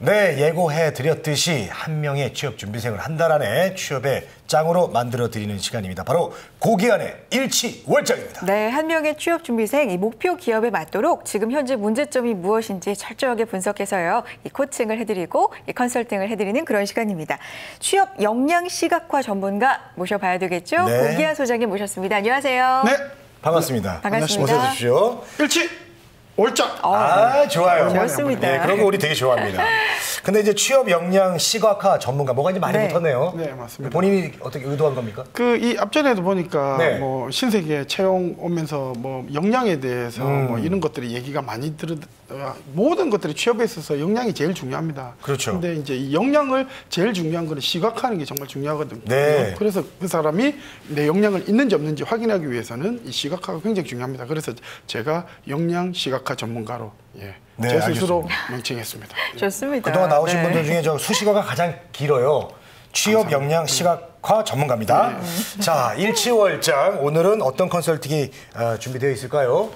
네, 예고해드렸듯이 한 명의 취업준비생을 한 달 안에 취업의 짱으로 만들어드리는 시간입니다. 바로 고기안의 일치월장입니다. 네, 한 명의 취업준비생, 이 목표 기업에 맞도록 지금 현재 문제점이 무엇인지 철저하게 분석해서요, 이 코칭을 해드리고 이 컨설팅을 해드리는 그런 시간입니다. 취업 역량 시각화 전문가 모셔봐야 되겠죠? 네. 고기안 소장님 모셨습니다. 안녕하세요. 네, 반갑습니다. 반갑습니다. 어서 오십시오. 일치월장. 아, 좋아요. 좋습니다. 네, 그런 거 우리 되게 좋아합니다. 근데 이제 취업 역량 시각화 전문가 뭐가 이제 많이 네. 붙었네요. 네, 맞습니다. 본인이 어떻게 의도한 겁니까? 이 앞전에도 보니까 네. 뭐 신세계 채용 오면서 뭐 역량에 대해서 뭐 이런 것들이 얘기가 많이 모든 것들이 취업에 있어서 역량이 제일 중요합니다. 그렇죠. 근데 이제 이 역량을 제일 중요한 거는 시각화하는 게 정말 중요하거든요. 네. 그래서 그 사람이 내 역량을 있는지 없는지 확인하기 위해서는 이 시각화가 굉장히 중요합니다. 그래서 제가 역량 시각화 전문가로 네, 제 스스로 알겠습니다. 명칭했습니다. 좋습니다. 그동안 나오신 네. 분들 중에 저 수식어가 가장 길어요. 취업 역량 시각화 전문가입니다. 자, 일치월장 오늘은 어떤 컨설팅이 준비되어 있을까요?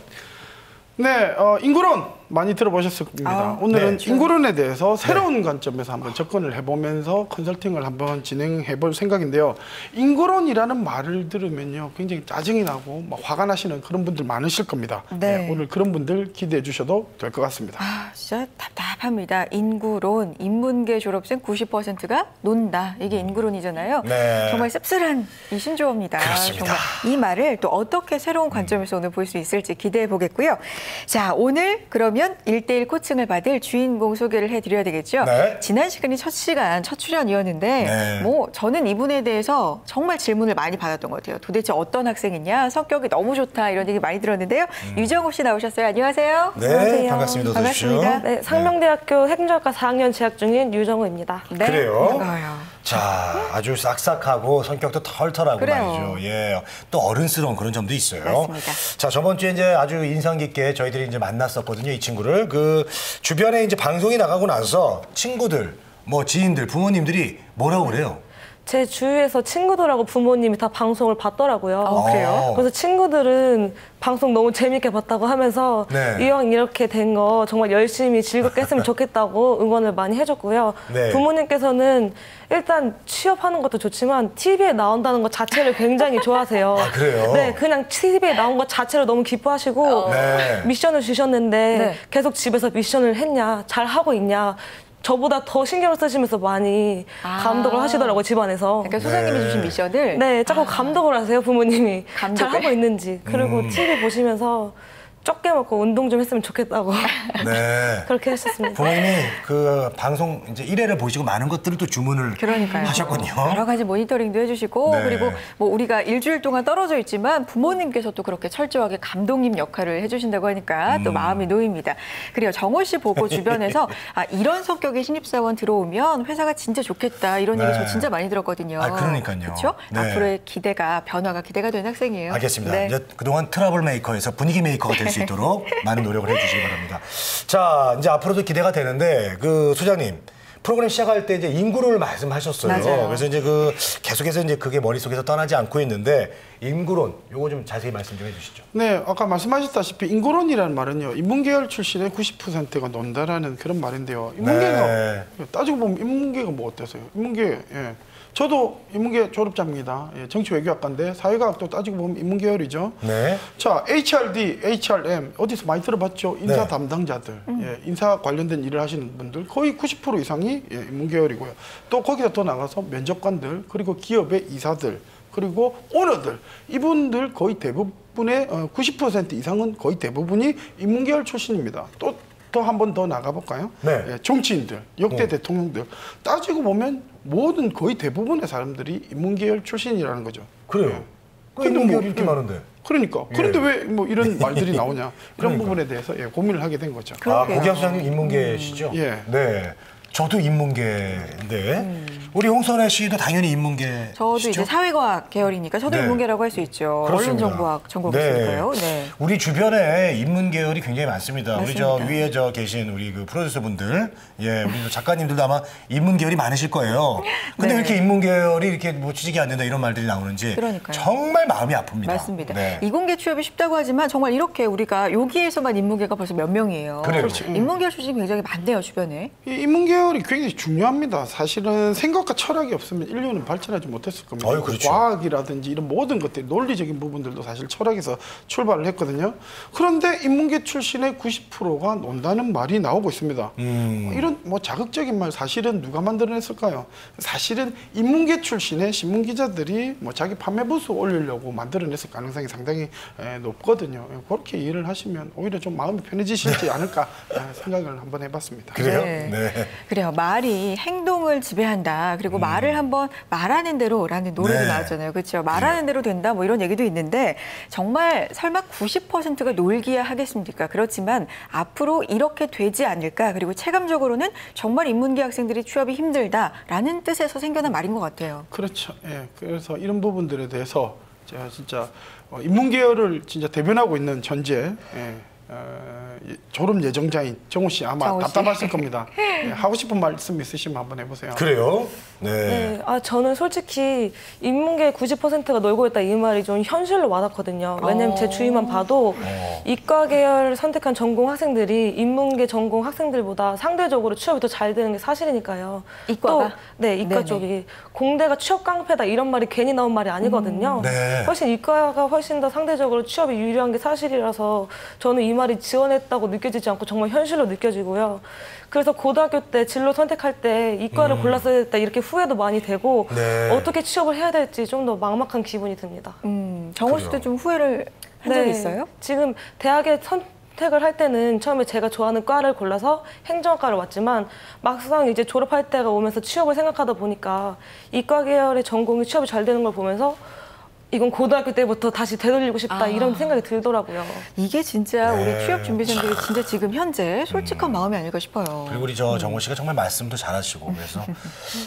네, 인구론 많이 들어보셨을 겁니다. 오늘은 네. 인구론에 대해서 새로운 관점에서 한번 접근을 해보면서 컨설팅을 한번 진행해 볼 생각인데요. 인구론이라는 말을 들으면요, 굉장히 짜증이 나고 막 화가 나시는 그런 분들 많으실 겁니다. 네. 오늘 그런 분들 기대해 주셔도 될 것 같습니다. 아, 진짜 답답합니다. 인구론, 인문계 졸업생 90%가 논다. 이게 인구론이잖아요. 네. 정말 씁쓸한 이 신조어입니다. 그렇습니다. 정말 이 말을 또 어떻게 새로운 관점에서 오늘 볼 수 있을지 기대해 보겠고요. 자, 오늘 그러면 1대1 코칭을 받을 주인공 소개를 해드려야 되겠죠. 네. 지난 시간이 첫 시간, 첫 출연이었는데 네. 뭐 저는 이분에 대해서 정말 질문을 많이 받았던 것 같아요. 도대체 어떤 학생이냐, 성격이 너무 좋다 이런 얘기 많이 들었는데요. 유정호 씨 나오셨어요. 안녕하세요. 네, 안녕하세요. 반갑습니다. 어서 오십시오. 반갑습니다. 네, 상명대학교 행정학과 4학년 재학 중인 유정우입니다. 네. 그래요? 반가워요. 자, 아주 싹싹하고 성격도 털털하고 그래요. 말이죠. 예, 또 어른스러운 그런 점도 있어요. 맞습니다. 자, 저번 주에 이제 아주 인상 깊게 저희들이 이제 만났었거든요. 이 친구를 그 주변에 이제 방송이 나가고 나서 친구들, 뭐 지인들, 부모님들이 뭐라고 그래요? 제 주위에서 친구들하고 부모님이 다 방송을 봤더라고요. 아, 그래요? 그래서 친구들은 방송 너무 재밌게 봤다고 하면서 네. 이왕 이렇게 된 거 정말 열심히 즐겁게 했으면 좋겠다고 응원을 많이 해줬고요. 네. 부모님께서는 일단 취업하는 것도 좋지만 TV에 나온다는 것 자체를 굉장히 좋아하세요. 아, 그래요? 네, 그냥 TV에 나온 것 자체를 너무 기뻐하시고 네. 미션을 주셨는데 네. 계속 집에서 미션을 했냐, 잘 하고 있냐. 저보다 더 신경을 쓰시면서 많이 감독을 하시더라고요, 집안에서. 그러니까 소장님이 네. 주신 미션을 네, 자꾸 감독을 하세요, 부모님이. 감독을? 잘 하고 있는지. 그리고 TV 보시면서 좁게 먹고 운동 좀 했으면 좋겠다고. 네. 그렇게 하셨습니다. 부모님이 그 방송 이제 1회를 보시고 많은 것들을 또 주문을 그러니까요. 하셨군요. 여러 가지 모니터링도 해주시고 네. 그리고 뭐 우리가 일주일 동안 떨어져 있지만 부모님께서 또 그렇게 철저하게 감독님 역할을 해주신다고 하니까 또 마음이 놓입니다. 그래요. 정호 씨 보고 주변에서 아, 이런 성격의 신입사원 들어오면 회사가 진짜 좋겠다 이런 얘기 네. 저 진짜 많이 들었거든요. 아, 그러니까요. 그렇죠? 네. 앞으로의 변화가 기대가 되는 학생이에요. 알겠습니다. 네. 이제 그동안 트러블 메이커에서 분위기 메이커가 될 수 있도록 많은 노력을 해주시기 바랍니다. 자, 이제 앞으로도 기대가 되는데 그 소장님 프로그램 시작할 때 이제 인구론을 말씀하셨어요. 맞아요. 그래서 이제 그 계속해서 이제 그게 머릿속에서 떠나지 않고 있는데 인구론 요거 좀 자세히 말씀 좀 해주시죠. 네, 아까 말씀하셨다시피 인구론이라는 말은요, 인문계열 출신의 90%가 논다라는 그런 말인데요. 인문계가 네. 따지고 보면 인문계가 뭐 어때서요? 인문계, 예. 저도 인문계 졸업자입니다. 예, 정치외교학과인데 사회과학도 따지고 보면 인문계열이죠. 네. 자, HRD, HRM 어디서 많이 들어봤죠? 인사 네. 담당자들, 예, 인사 관련된 일을 하시는 분들 거의 90% 이상이 예, 인문계열이고요. 또 거기서 더 나가서 면접관들, 그리고 기업의 이사들, 그리고 오너들, 이분들 거의 대부분의 90% 이상은 거의 대부분이 인문계열 출신입니다. 또 더 한 번 더 나가볼까요? 네. 예, 정치인들, 역대 대통령들 따지고 보면 모든 거의 대부분의 사람들이 인문계열 출신이라는 거죠. 그래요. 그 근데 인문계열이 뭐, 이렇게 많은데. 그러니까. 예. 그런데 왜 뭐 이런 말들이 나오냐. 그런 그러니까. 부분에 대해서 예, 고민을 하게 된 거죠. 아, 그러게요. 고기환 소장님 인문계시죠? 예. 네. 저도 인문계인데 우리 홍선혜 씨도 당연히 인문계. 저도 이제 사회과학 계열이니까 저도 네. 인문계라고 할 수 있죠. 그렇습니다. 언론정보학 전공했으니까요. 네. 우리 주변에 인문 계열이 굉장히 많습니다. 우리 저 맞습니다. 위에 저 계신 우리 그 프로듀서 분들, 예, 우리 작가님들도 아마 인문 계열이 많으실 거예요. 근데 네. 왜 이렇게 인문 계열이 이렇게 뭐 취직이 안 된다 이런 말들이 나오는지 그러니까요. 정말 마음이 아픕니다. 맞습니다. 네. 이공계 취업이 쉽다고 하지만 정말 이렇게 우리가 여기에서만 인문계가 벌써 몇 명이에요. 그래요. 그렇죠. 인문계 출신이 굉장히 많네요, 주변에. 이 인문계열 인문계열이 굉장히 중요합니다. 사실은 생각과 철학이 없으면 인류는 발전하지 못했을 겁니다. 그렇죠. 과학이라든지 이런 모든 것들이 논리적인 부분들도 사실 철학에서 출발을 했거든요. 그런데 인문계 출신의 90%가 논다는 말이 나오고 있습니다. 이런 뭐 자극적인 말 사실은 누가 만들어냈을까요? 사실은 인문계 출신의 신문 기자들이 뭐 자기 판매 부수 올리려고 만들어냈을 가능성이 상당히 높거든요. 그렇게 이해를 하시면 오히려 좀 마음이 편해지시지 않을까 생각을 한번 해봤습니다. 그래요? 네. 네. 그래요. 말이 행동을 지배한다. 그리고 말을 한번 말하는 대로라는 노래도 네. 나왔잖아요. 그렇죠. 말하는 대로 된다. 뭐 이런 얘기도 있는데 정말 설마 90%가 놀기야 하겠습니까? 그렇지만 앞으로 이렇게 되지 않을까. 그리고 체감적으로는 정말 인문계 학생들이 취업이 힘들다라는 뜻에서 생겨난 말인 것 같아요. 그렇죠. 예. 그래서 이런 부분들에 대해서 제가 진짜 인문계열을 진짜 대변하고 있는 현재 졸업 예정자인 정우 씨 아마 정우 씨. 답답하실 겁니다. 예, 하고 싶은 말씀 있으시면 한번 해보세요. 그래요? 네. 네, 저는 솔직히 인문계 90%가 놀고 있다 이 말이 좀 현실로 와닿거든요. 왜냐면 제 주위만 봐도 이과 계열 선택한 전공 학생들이 인문계 전공 학생들보다 상대적으로 취업이 더 잘 되는 게 사실이니까요. 이과가? 또, 네, 이과 네네. 쪽이 공대가 취업 깡패다 이런 말이 괜히 나온 말이 아니거든요. 네. 훨씬 이과가 훨씬 더 상대적으로 취업이 유리한 게 사실이라서 저는 이 말이 지원했다고 느껴지지 않고 정말 현실로 느껴지고요. 그래서 고등학교 때 진로 선택할 때 이과를 골랐어야 했다 이렇게 후회도 많이 되고 네. 어떻게 취업을 해야 될지 좀 더 막막한 기분이 듭니다. 정호 씨도 좀 후회를 한 적이 있어요? 지금 대학에 선택을 할 때는 처음에 제가 좋아하는 과를 골라서 행정학과를 왔지만 막상 이제 졸업할 때가 오면서 취업을 생각하다 보니까 이과 계열의 전공이 취업이 잘 되는 걸 보면서 이건 고등학교 때부터 다시 되돌리고 싶다 이런 생각이 들더라고요. 이게 진짜 네. 우리 취업 준비생들이 진짜 지금 현재 솔직한 마음이 아닐까 싶어요. 그리고 우리 정호 씨가 정말 말씀도 잘하시고 그래서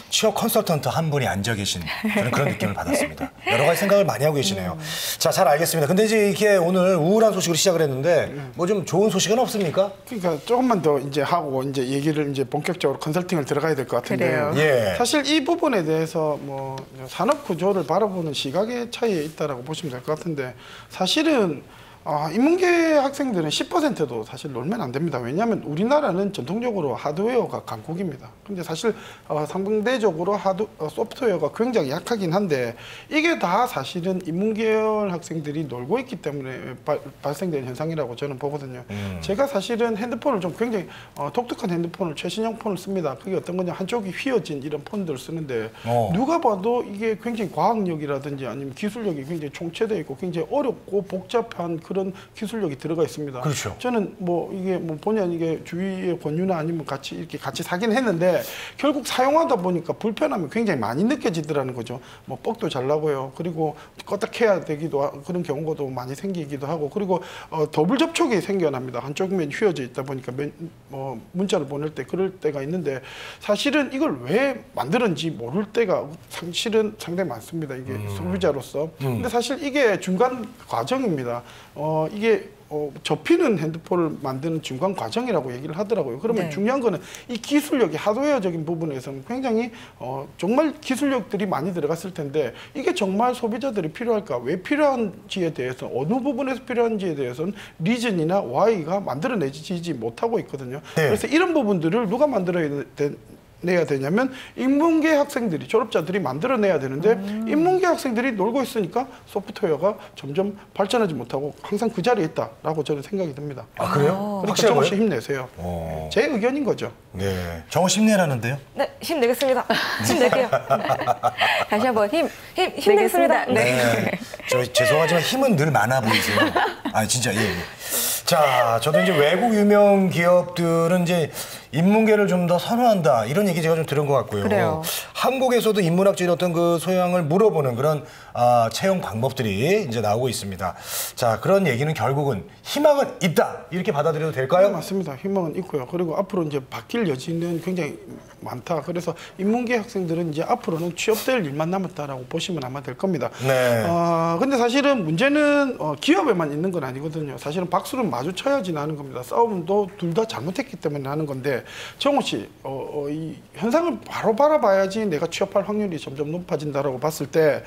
취업 컨설턴트 한 분이 앉아 계신 저는 그런 느낌을 받았습니다. 여러 가지 생각을 많이 하고 계시네요. 자, 잘 알겠습니다. 근데 이제 이렇게 오늘 우울한 소식으로 시작을 했는데 뭐 좀 좋은 소식은 없습니까? 그러니까 조금만 더 이제 하고 이제 얘기를 이제 본격적으로 컨설팅을 들어가야 될 것 같은데요. 그래요. 예. 사실 이 부분에 대해서 뭐 산업 구조를 바라보는 시각의 차이에 있다라고 보시면 될 것 같은데 사실은 인문계 학생들은 10%도 사실 놀면 안 됩니다. 왜냐하면 우리나라는 전통적으로 하드웨어가 강국입니다. 근데 사실 상대적으로 소프트웨어가 굉장히 약하긴 한데 이게 다 사실은 인문계열 학생들이 놀고 있기 때문에 발생된 현상이라고 저는 보거든요. 제가 사실은 핸드폰을 좀 굉장히 독특한 핸드폰을 최신형 폰을 씁니다. 그게 어떤 거냐 한쪽이 휘어진 이런 폰들을 쓰는데 누가 봐도 이게 굉장히 과학력이라든지 아니면 기술력이 굉장히 총체되어 있고 굉장히 어렵고 복잡한 그런 기술력이 들어가 있습니다. 그렇죠. 저는 뭐 이게 뭐 본의 이게 주위의 권유나 아니면 같이 사긴 했는데 결국 사용하다 보니까 불편함이 굉장히 많이 느껴지더라는 거죠. 뭐 뻑도 잘 나고요. 그리고 껐다 켜야 되기도 하고 그런 경우도 많이 생기기도 하고 그리고 더블 접촉이 생겨납니다. 한쪽면 휘어져 있다 보니까 문자를 보낼 때 그럴 때가 있는데 사실은 이걸 왜 만드는지 모를 때가 사실은 상당히 많습니다. 이게 소비자로서. 근데 사실 이게 중간 과정입니다. 이게 접히는 핸드폰을 만드는 중간 과정이라고 얘기를 하더라고요. 그러면 네. 중요한 거는 이 기술력이 하드웨어적인 부분에서는 굉장히 정말 기술력들이 많이 들어갔을 텐데 이게 정말 소비자들이 필요할까? 왜 필요한지에 대해서 어느 부분에서 필요한지에 대해서는 리즌이나 Y가 만들어내지지 못하고 있거든요. 네. 그래서 이런 부분들을 누가 내야 되냐면 인문계 학생들이 졸업자들이 만들어내야 되는데 인문계 학생들이 놀고 있으니까 소프트웨어가 점점 발전하지 못하고 항상 그 자리에 있다라고 저는 생각이 듭니다. 아, 그래요? 그러니까 정호 씨 확실하고요? 힘내세요. 제 의견인 거죠. 네. 정호 힘내라는데요? 네, 힘내겠습니다. 힘낼게요. 다시 한번 힘내겠습니다. 네. 저 죄송하지만 힘은 늘 많아 보이세요. 아 진짜 예. 자, 저도 이제 외국 유명 기업들은 이제 인문계를 좀 더 선호한다 이런 얘기 제가 좀 들은 것 같고요. 그래요. 한국에서도 인문학적인 어떤 그 소양을 물어보는 그런 채용 방법들이 이제 나오고 있습니다. 자, 그런 얘기는 결국은 희망은 있다 이렇게 받아들여도 될까요? 네, 맞습니다. 희망은 있고요. 그리고 앞으로 이제 바뀔 여지는 굉장히 많다. 그래서 인문계 학생들은 이제 앞으로는 취업될 일만 남았다라고 보시면 아마 될 겁니다. 네. 근데 사실은 문제는 기업에만 있는 건 아니거든요. 사실은 박수를 마주쳐야지 나는 겁니다. 싸움도 둘 다 잘못했기 때문에 나는 건데 정우 씨, 이 현상을 바로 바라봐야지 내가 취업할 확률이 점점 높아진다라고 봤을 때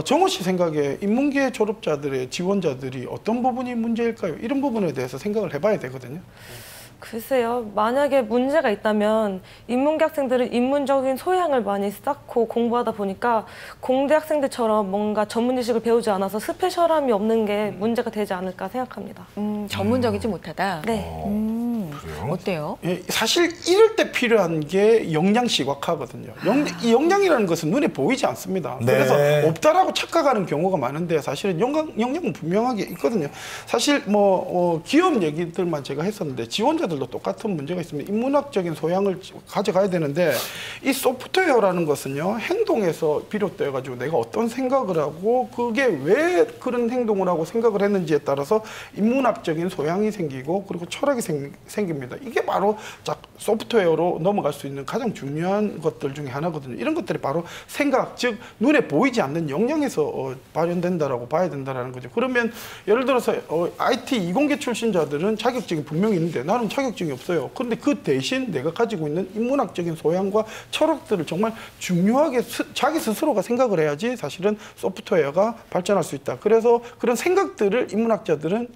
정우 씨 생각에 인문계 졸업자들의 지원자들이 어떤 부분이 문제일까요? 이런 부분에 대해서 생각을 해봐야 되거든요. 글쎄요. 만약에 문제가 있다면 인문계 학생들은 인문적인 소양을 많이 쌓고 공부하다 보니까 공대 학생들처럼 뭔가 전문 지식을 배우지 않아서 스페셜함이 없는 게 문제가 되지 않을까 생각합니다. 전문적이지 못하다. 네. 그래요? 어때요? 예, 사실 이럴 때 필요한 게 역량시각화거든요. 이 역량이라는 것은 눈에 보이지 않습니다. 네. 그래서 없다라고 착각하는 경우가 많은데 사실은 역량은 분명하게 있거든요. 사실 기업 얘기들만 제가 했었는데 지원자들도 똑같은 문제가 있습니다. 인문학적인 소양을 가져가야 되는데 이 소프트웨어라는 것은요, 행동에서 비롯되어 가지고 내가 어떤 생각을 하고 그게 왜 그런 행동을 하고 생각을 했는지에 따라서 인문학적인 소양이 생기고 그리고 철학이 생깁니다. 이게 바로 소프트웨어로 넘어갈 수 있는 가장 중요한 것들 중에 하나거든요. 이런 것들이 바로 생각, 즉 눈에 보이지 않는 역량에서 발현된다라고 봐야 된다라는 거죠. 그러면 예를 들어서 IT 이공계 출신자들은 자격증이 분명히 있는데 나는 자격증이 없어요. 그런데 그 대신 내가 가지고 있는 인문학적인 소양과 철학들을 정말 중요하게 자기 스스로가 생각을 해야지 사실은 소프트웨어가 발전할 수 있다. 그래서 그런 생각들을 인문학자들은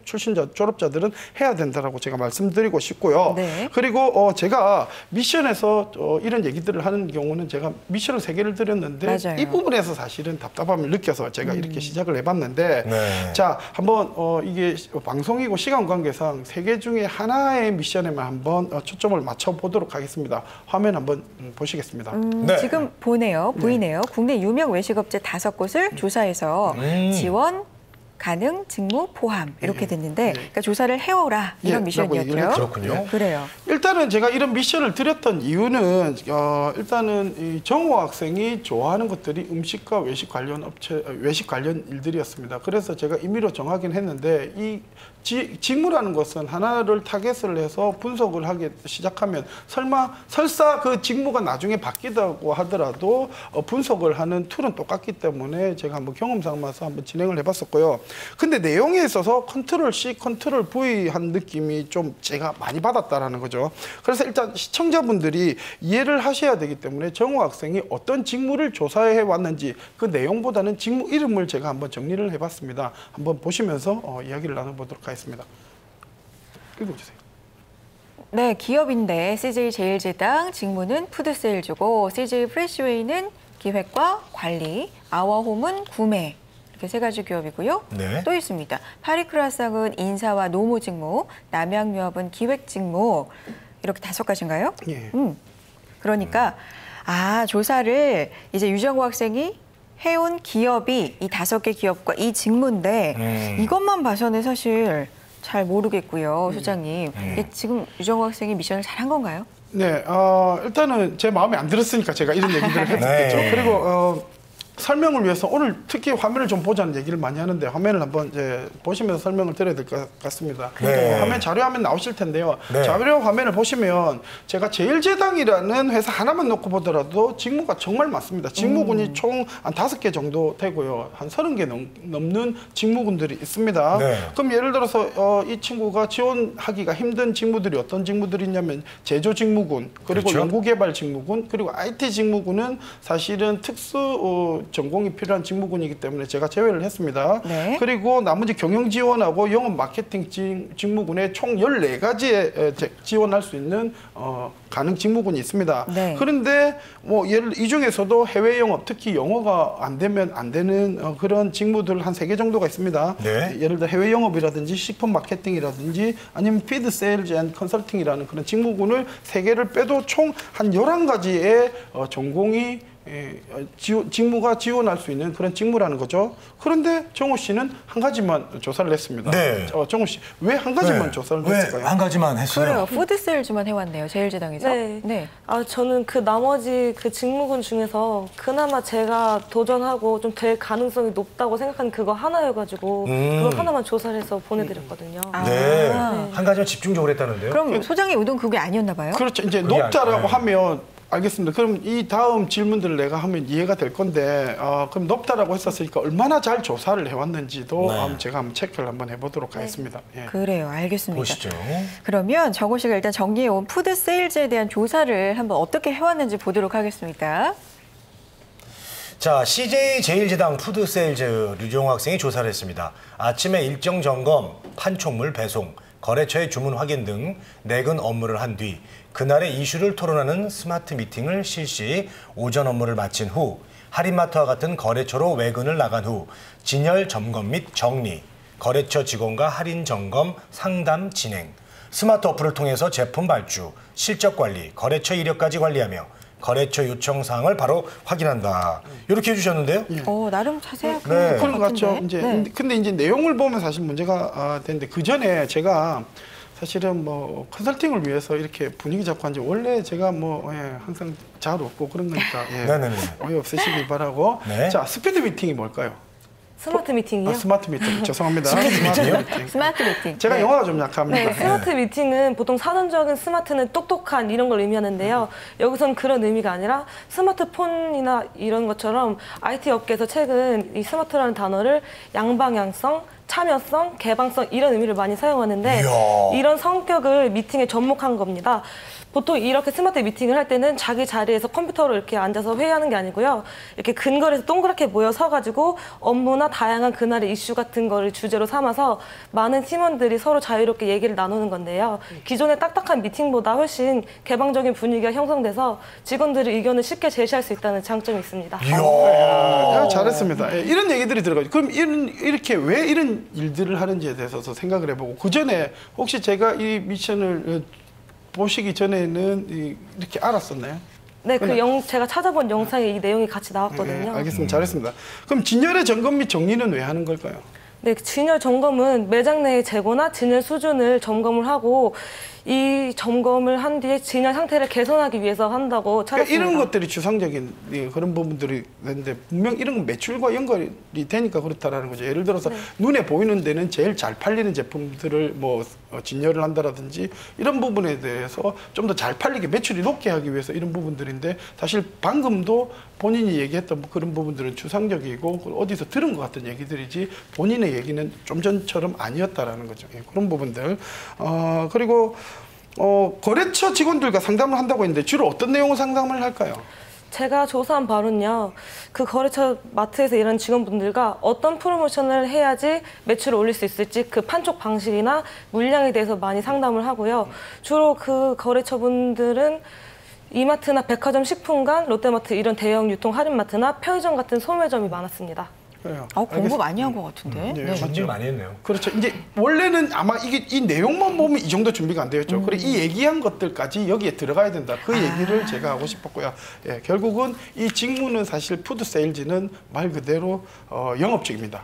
출신자, 졸업자들은 해야 된다라고 제가 말씀드리고 싶고요. 네. 그리고 제가 미션에서 이런 얘기들을 하는 경우는 제가 미션을 3개를 드렸는데 맞아요. 이 부분에서 사실은 답답함을 느껴서 제가 이렇게 시작을 해봤는데 네. 자, 한번 이게 방송이고 시간 관계상 3개 중에 하나의 미션에만 한번 초점을 맞춰보도록 하겠습니다. 화면 한번 보시겠습니다. 네. 지금 보이네요. 국내 유명 외식업체 5곳을 조사해서 지원, 가능, 직무, 포함 이렇게 됐는데 그러니까 조사를 해오라 이런 예, 미션이었죠. 그렇군요. 그래요. 일단은 제가 이런 미션을 드렸던 이유는 일단은 이 정호 학생이 좋아하는 것들이 음식과 외식 관련 일들이었습니다. 그래서 제가 임의로 정하긴 했는데 이 직무라는 것은 하나를 타겟을 해서 분석을 하기 시작하면 설사 그 직무가 나중에 바뀌다고 하더라도 분석을 하는 툴은 똑같기 때문에 제가 한번 경험 삼아서 한번 진행을 해봤었고요. 근데 내용에 있어서 컨트롤 C, 컨트롤 V 한 느낌이 좀 제가 많이 받았다라는 거죠. 그래서 일단 시청자분들이 이해를 하셔야 되기 때문에 정호 학생이 어떤 직무를 조사해 왔는지 그 내용보다는 직무 이름을 제가 한번 정리를 해봤습니다. 한번 보시면서 이야기를 나눠보도록 하겠습니다. 읽어주세요. 네, 기업인데 CJ 제일제당 직무는 푸드세일즈고 CJ 프레시웨이는 기획과 관리, 아워홈은 구매. 이렇게 3가지 기업이고요. 네. 또 있습니다. 파리크루아상은 인사와 노무 직무, 남양유업은 기획 직무. 이렇게 5가지인가요? 예. 그러니까 조사를 이제 유정호 학생이 해온 기업이 이 5개 기업과 이 직무인데 이것만 봐서는 사실 잘 모르겠고요, 소장님. 이게 지금 유정호 학생이 미션을 잘한 건가요? 네, 일단은 제 마음에 안 들었으니까 제가 이런 얘기들을 했었겠죠. 네. 그리고 설명을 위해서 오늘 특히 화면을 좀 보자는 얘기를 많이 하는데 화면을 한번 이제 보시면서 설명을 드려야 될 것 같습니다. 네. 화면 자료 화면 나오실 텐데요. 네. 자료 화면을 보시면 제가 제일제당이라는 회사 하나만 놓고 보더라도 직무가 정말 많습니다. 직무군이 총 한 5개 정도 되고요. 한 30개 넘는 직무군들이 있습니다. 네. 그럼 예를 들어서 이 친구가 지원하기가 힘든 직무들이 어떤 직무들이 있냐면 제조 직무군, 그리고 그렇죠. 연구개발 직무군, 그리고 IT 직무군은 사실은 특수 전공이 필요한 직무군이기 때문에 제가 제외를 했습니다. 네. 그리고 나머지 경영 지원하고 영업 마케팅 직무군에 총 14가지의 지원할 수 있는 가능 직무군이 있습니다. 네. 그런데 이 중에서도 해외 영업, 특히 영어가 안 되면 안 되는 그런 직무들 한 3개 정도가 있습니다. 네. 예를 들어 해외 영업이라든지 식품 마케팅이라든지 아니면 피드 세일즈 앤 컨설팅이라는 그런 직무군을 3개를 빼도 총 한 11가지의 전공이 직무가 지원할 수 있는 그런 직무라는 거죠. 그런데 정호 씨는 한 가지만 조사를 했습니다. 네. 정호 씨, 왜 한 가지만 조사를 했을까요? 왜 한 가지만 했어요? 그래요. 푸드세일즈만 해왔네요, 제일제당에서. 네. 저는 그 나머지 그 직무군 중에서 그나마 제가 도전하고 좀 될 가능성이 높다고 생각하는 그거 하나여가지고 그거 하나만 조사를 해서 보내드렸거든요. 네. 한 가지만 집중적으로 했다는데요? 그럼 소장의 의도는 그게 아니었나 봐요? 그렇죠. 이제 그게 높다라고 네. 하면 알겠습니다. 그럼 이 다음 질문들을 내가 하면 이해가 될 건데 그럼 높다라고 했었으니까 얼마나 잘 조사를 해왔는지도 네. 제가 한번 체크를 한번 해보도록 하겠습니다. 예. 그래요, 알겠습니다. 보시죠. 그러면 정호 씨가 일단 정리해온 푸드 세일즈에 대한 조사를 한번 어떻게 해왔는지 보도록 하겠습니다. 자, CJ 제일제당 푸드세일즈 류정호 학생이 조사를 했습니다. 아침에 일정 점검, 판촉물 배송, 거래처의 주문 확인 등 내근 업무를 한 뒤 그날의 이슈를 토론하는 스마트 미팅을 실시, 오전 업무를 마친 후 할인마트와 같은 거래처로 외근을 나간 후 진열 점검 및 정리, 거래처 직원과 할인 점검, 상담 진행, 스마트 어플을 통해서 제품 발주, 실적 관리, 거래처 이력까지 관리하며 거래처 요청 사항을 바로 확인한다. 이렇게 해주셨는데요. 나름 자세하게. 네. 그런 것 같죠. 같은데. 이제 네. 근데 이제 내용을 보면 사실 문제가 되는데 그 전에 제가 사실은 뭐 컨설팅을 위해서 이렇게 분위기 잡고 한지 원래 제가 뭐 항상 잘 없고 그런 거니까 네네네. 오해 없으시길 바라고. 네. 자, 스피드 미팅이 뭘까요? 스마트 미팅이요? 스마트 미팅. 죄송합니다. 스피드 미팅이요? 미팅. 스마트 미팅. 제가 네. 영어가 좀 약합니다. 네, 스마트 미팅은 보통 사전적인 스마트는 똑똑한 이런 걸 의미하는데요. 여기서는 그런 의미가 아니라 스마트폰이나 이런 것처럼 IT 업계에서 최근 이 스마트라는 단어를 양방향성, 참여성, 개방성 이런 의미를 많이 사용하는데 이야. 이런 성격을 미팅에 접목한 겁니다. 보통 이렇게 스마트 미팅을 할 때는 자기 자리에서 컴퓨터로 이렇게 앉아서 회의하는 게 아니고요. 이렇게 근거리에서 동그랗게 모여 서가지고 업무나 다양한 그날의 이슈 같은 거를 주제로 삼아서 많은 팀원들이 서로 자유롭게 얘기를 나누는 건데요. 기존의 딱딱한 미팅보다 훨씬 개방적인 분위기가 형성돼서 직원들의 의견을 쉽게 제시할 수 있다는 장점이 있습니다. 이야. 잘했습니다. 이런 얘기들이 들어가죠. 그럼 이렇게 왜 이런 일들을 하는지에 대해서 생각을 해보고 그 전에 혹시 제가 이 미션을 보시기 전에는 이렇게 알았었나요? 네, 제가 찾아본 영상에 이 내용이 같이 나왔거든요. 알겠습니다. 잘했습니다. 그럼 진열의 점검 및 정리는 왜 하는 걸까요? 네, 진열 점검은 매장 내의 재고나 진열 수준을 점검을 하고 이 점검을 한 뒤에 진열 상태를 개선하기 위해서 한다고 찾았습니다. 이런 것들이 추상적인 그런 부분들이 있는데 분명 이런 건 매출과 연결이 되니까 그렇다라는 거죠. 예를 들어서 눈에 보이는 데는 제일 잘 팔리는 제품들을 뭐 진열을 한다라든지 이런 부분에 대해서 좀 더 잘 팔리게 매출이 높게 하기 위해서 이런 부분들인데 사실 방금도 본인이 얘기했던 그런 부분들은 추상적이고 어디서 들은 것 같은 얘기들이지 본인의 얘기는 좀 전처럼 아니었다라는 거죠. 그런 부분들. 그리고 거래처 직원들과 상담을 한다고 했는데 주로 어떤 내용을 상담을 할까요? 제가 조사한 바로는요. 그 거래처 마트에서 일하는 직원분들과 어떤 프로모션을 해야지 매출을 올릴 수 있을지 그 판촉 방식이나 물량에 대해서 많이 상담을 하고요. 주로 그 거래처분들은 이마트나 백화점 식품관, 롯데마트 이런 대형 유통 할인마트나 편의점 같은 소매점이 많았습니다. 그래요. 공부 많이 한 것 같은데. 네. 준비를 많이 했네요. 그렇죠. 이제 원래는 아마 이 내용만 보면 이 정도 준비가 안 되었죠. 그리고 이 얘기한 것들까지 여기에 들어가야 된다. 그 얘기를 제가 하고 싶었고요. 결국은 이 직무는 사실 푸드 세일즈는 말 그대로 영업직입니다.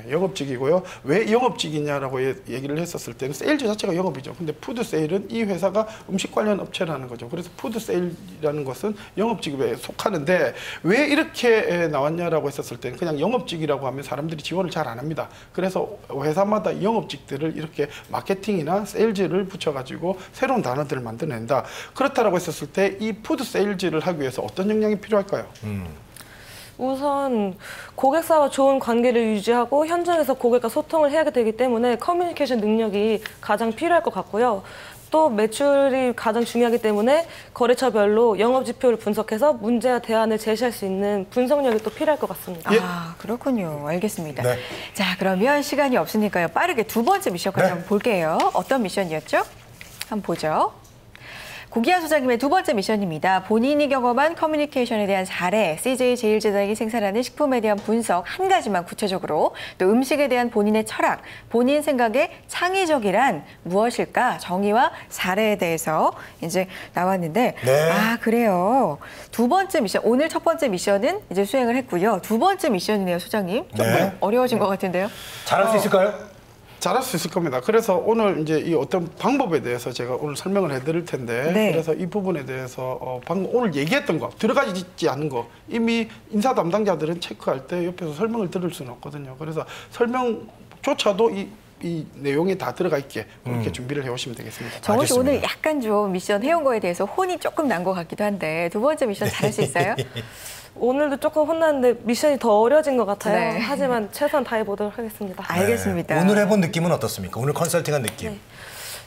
영업직이고요. 왜 영업직이냐라고 얘기를 했었을 때는 세일즈 자체가 영업이죠. 근데 푸드 세일은 이 회사가 음식 관련 업체라는 거죠. 그래서 푸드 세일이라는 것은 영업직에 속하는데 왜 이렇게 나왔냐라고 했었을 때는 그냥 영업직이라고 하면 사람들이 지원을 잘 안 합니다. 그래서 회사마다 영업직들을 이렇게 마케팅이나 세일즈를 붙여가지고 새로운 단어들을 만들어낸다. 그렇다라고 했었을 때 이 푸드 세일즈를 하기 위해서 어떤 역량이 필요할까요? 우선 고객사와 좋은 관계를 유지하고 현장에서 고객과 소통을 해야 되기 때문에 커뮤니케이션 능력이 가장 필요할 것 같고요. 또 매출이 가장 중요하기 때문에 거래처별로 영업 지표를 분석해서 문제와 대안을 제시할 수 있는 분석력이 또 필요할 것 같습니다. 그렇군요. 알겠습니다. 네. 자, 그러면 시간이 없으니까요. 빠르게 두 번째 미션까지 한번 볼게요. 어떤 미션이었죠? 한번 보죠. 고기야 소장님의 두 번째 미션입니다. 본인이 경험한 커뮤니케이션에 대한 사례, CJ 제일제당이 생산하는 식품에 대한 분석 한 가지만 구체적으로, 또 음식에 대한 본인의 철학, 본인 생각의 창의적이란 무엇일까? 정의와 사례에 대해서 이제 나왔는데, 네. 그래요. 두 번째 미션, 오늘 첫 번째 미션은 이제 수행을 했고요. 두 번째 미션이네요, 소장님. 조금 네. 어려워진 것 같은데요. 잘할 수 있을까요? 잘할 수 있을 겁니다. 그래서 오늘 이제 이 어떤 방법에 대해서 제가 오늘 설명을 해드릴 텐데, 네. 그래서 이 부분에 대해서 방금 오늘 얘기했던 거, 들어가지 않은 거, 이미 인사 담당자들은 체크할 때 옆에서 설명을 들을 수는 없거든요. 그래서 설명조차도 이 내용이 다 들어가 있게 그렇게 준비를 해오시면 되겠습니다. 정호 씨 알겠습니다. 오늘 약간 좀 미션 해온 거에 대해서 혼이 조금 난 것 같기도 한데 두 번째 미션 잘할 수 있어요? 오늘도 조금 혼났는데 미션이 더 어려진 것 같아요. 네. 하지만 최선 다해보도록 하겠습니다. 알겠습니다. 오늘 해본 느낌은 어떻습니까? 오늘 컨설팅한 느낌. 네.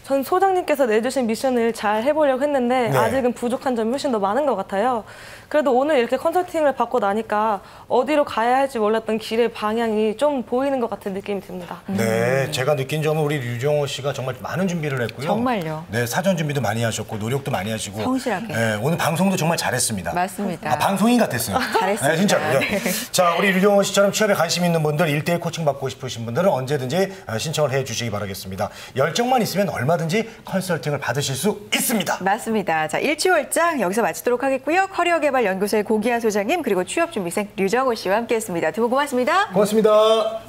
전 소장님께서 내주신 미션을 잘 해보려고 했는데 네. 아직은 부족한 점이 훨씬 더 많은 것 같아요. 그래도 오늘 이렇게 컨설팅을 받고 나니까 어디로 가야 할지 몰랐던 길의 방향이 좀 보이는 것 같은 느낌이 듭니다. 네, 제가 느낀 점은 우리 류정호 씨가 정말 많은 준비를 했고요. 정말요. 네, 사전 준비도 많이 하셨고 노력도 많이 하시고 성실하게. 네, 오늘 방송도 정말 잘했습니다. 맞습니다. 아, 방송인 같았어요. 잘했습니다. 네, 진짜로요. 네. 자, 우리 류정호 씨처럼 취업에 관심 있는 분들, 1대1 코칭 받고 싶으신 분들은 언제든지 신청을 해 주시기 바라겠습니다. 열정만 있으면 얼마든지 컨설팅을 받으실 수 있습니다. 맞습니다. 자, 일취월장 여기서 마치도록 하겠고요. 커리어개발연구소의 고기하 소장님 그리고 취업준비생 류정호 씨와 함께했습니다. 두 분 고맙습니다. 고맙습니다.